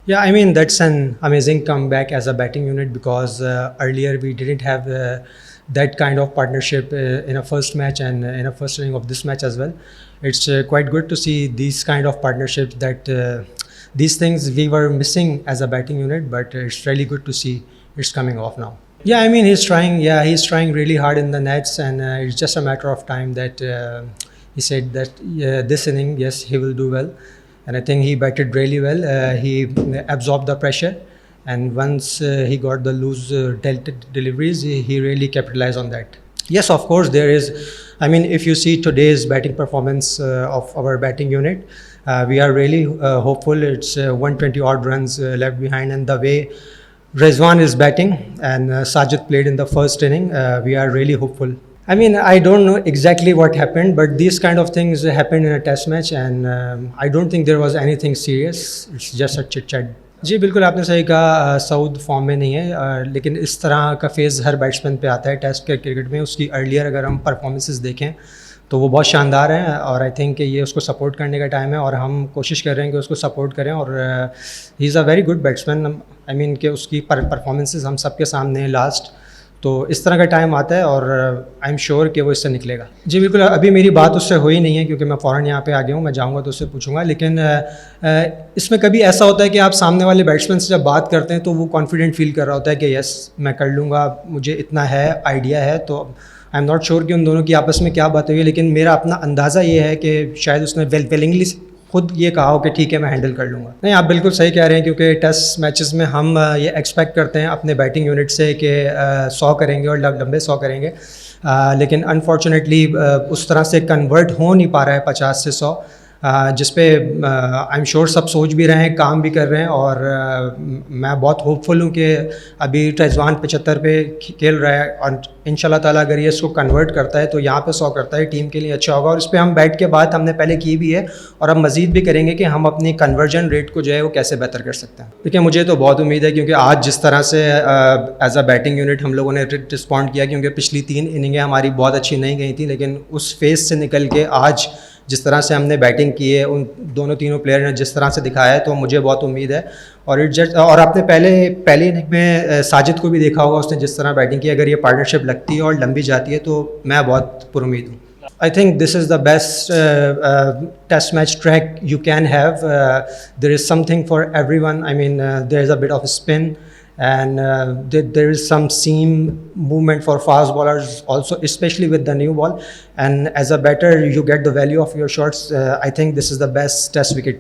Yeah, I mean, that's an amazing comeback as a batting unit because earlier we didn't have that kind of partnership in a first match and in a first inning of this match as well. It's quite good to see these kind of partnerships that these things we were missing as a batting unit, but it's really good to see it's coming off now. Yeah, I mean, he's trying. Yeah, he's trying really hard in the nets, and it's just a matter of time that he said that this inning, yes, he will do well, and I think he batted really well. He absorbed the pressure, and once he got the loose deliveries, he really capitalized on that. Yes, of course, there is. I mean, if you see today's batting performance of our batting unit, we are really hopeful. It's 120 odd runs left behind, and the way Rezwan is batting and Sajid played in the first inning, we are really hopeful. I mean, I don't know exactly what happened, but these kind of things happened in a test match, and I don't think there was anything serious. It's just a chit chat. जी बिल्कुल आपने सही कहा, Saud form में नहीं है, लेकिन इस तरह का फेज़ हर बैट्समैन पे आता है टेस्ट क्रिकेट में. उसकी अर्लियर अगर हम परफॉर्मेंसेस देखें तो वो बहुत शानदार हैं, और आई थिंक ये उसको सपोर्ट करने का टाइम है, और हम कोशिश कर रहे हैं कि उसको सपोर्ट करें. और he is a very good batsman. I mean कि उसकी परफॉर्मेंसेस हम सबके सामने हैं लास्ट, तो इस तरह का टाइम आता है, और आई एम श्योर कि वो इससे निकलेगा. जी बिल्कुल, अभी मेरी बात उससे हुई नहीं है क्योंकि मैं फ़ौरन यहाँ पे आ गया हूँ. मैं जाऊँगा तो उससे पूछूंगा, लेकिन इसमें कभी ऐसा होता है कि आप सामने वाले बैट्समैन से जब बात करते हैं तो वो कॉन्फिडेंट फील कर रहा होता है कि यस मैं कर लूँगा, मुझे इतना है आइडिया है. तो आई एम नॉट श्योर कि उन दोनों की आपस में क्या बात हुई है, लेकिन मेरा अपना अंदाज़ा ये है कि शायद उसने वेलिंगली खुद ये कहा हो कि ठीक है मैं हैंडल कर लूँगा. नहीं, आप बिल्कुल सही कह रहे हैं, क्योंकि टेस्ट मैचेस में हम ये एक्सपेक्ट करते हैं अपने बैटिंग यूनिट से कि 100 करेंगे और लंबे 100 करेंगे, लेकिन अनफॉर्चुनेटली उस तरह से कन्वर्ट हो नहीं पा रहा है 50 से 100, जिस पे आई एम श्योर सब सोच भी रहे हैं, काम भी कर रहे हैं. और मैं बहुत होपफुल हूँ कि अभी रेजवान 75 पे खेल रहा है, और इंशाल्लाह ताला अगर ये इसको कन्वर्ट करता है तो यहाँ पे 100 करता है, टीम के लिए अच्छा होगा. और इस पर हम बैठ के बात हमने पहले की भी है, और हम मज़ीद भी करेंगे कि हम अपनी कन्वर्जन रेट को जो है वो कैसे बेहतर कर सकते हैं. देखिए, मुझे तो बहुत उम्मीद है, क्योंकि आज जिस तरह से एज अ बैटिंग यूनिट हम लोगों ने रिस्पॉन्ड किया, क्योंकि पिछली 3 इनिंगें हमारी बहुत अच्छी नहीं गई थी, लेकिन उस फेज़ से निकल के आज जिस तरह से हमने बैटिंग की है, उन तीनों प्लेयर ने जिस तरह से दिखाया है, तो मुझे बहुत उम्मीद है. और आपने पहले इनिंग में साजिद को भी देखा होगा, उसने जिस तरह बैटिंग की. अगर ये पार्टनरशिप लगती है और लंबी जाती है तो मैं बहुत पुरुमीद हूँ. I think this is the best test match track you can have. There is something for everyone. I mean, there is a bit of spin, and there is some seam movement for fast bowlers also, especially with the new ball. And as a batter, you get the value of your shots. I think this is the best test wicket